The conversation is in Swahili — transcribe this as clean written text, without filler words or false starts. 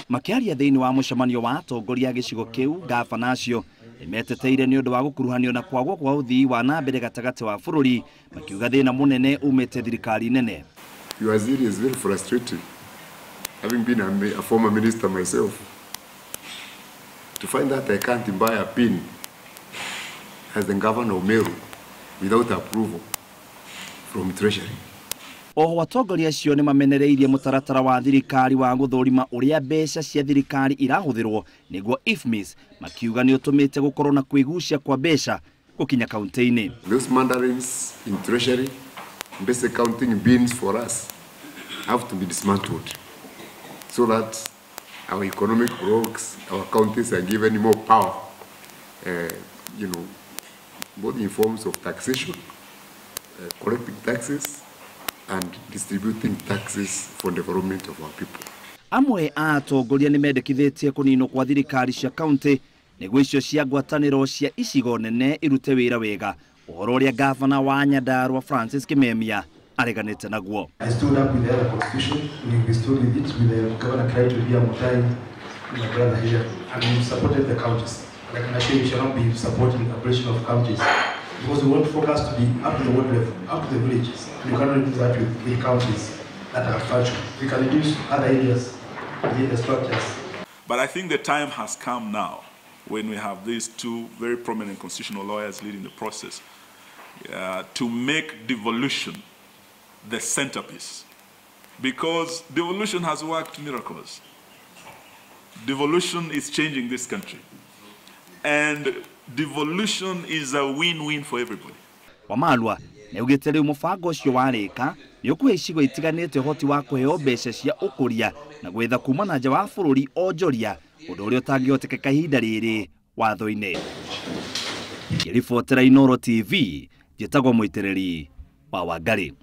Makiaria thiini wa mucemanio wa atongoria gicigo kiu Ngabana hacio nimeteteire ni undu wa gukuruhanio na kwagwo kwa uthii wa na mbere gatagati wa bururi makiuga thina munene umete thirikari nene. Your zeal is very frustrating, having been a former minister myself, to find that I can't buy a pin as the governor of Meru without approval from Treasury. Oho atongoria acio ni mamenereirie mutaratara wa thirikari wa guthurima uria mbeca cia thirikari irahuthirwo niguo IFMIS makiuga ni utumite gukorwo na kwigucia kwa mbeca gukinya kaunti-ini. Those mandarins in Treasury, basic accounting bins for us have to be dismantled so that our economic works, our counties are given more power, both in forms of taxation, collecting taxes, and distributing taxes for the development of our people. Amwe atongoria ni mendekithitie kuninwo kwa thirikari cia kaunti niguo icio cia ngwataniro cia icigo nene irute wira wega uhoro uria gavana wa Nyandarua Francis Kimemia areganite naguo. I stood up with the other constitution, we stood with it, with the governor tried to be a mutai, my brother here, and we supported the counties. Like I say, we shall not be supporting the operation of counties, because we want focus to be up to the world level, up to the villages. We cannot do that with counties that are fractured. We can reduce other areas within the structures. But I think the time has come now, when we have these two very prominent constitutional lawyers leading the process, to make devolution the centerpiece. Because devolution has worked miracles. Devolution is changing this country. And devolution is a win-win for everybody. Wamalwa niaugite riu mubango ucio warika ni ukuhe icigo itiganite hoti wa kuheo mbeca cia ukuria na gwetha kuuma na nja wa bururi onjoria undu uria utangihotekeka ihinda riri watho-ini. Ngiribotera Inooro TV, njitagwo muitiriri wa Wangari.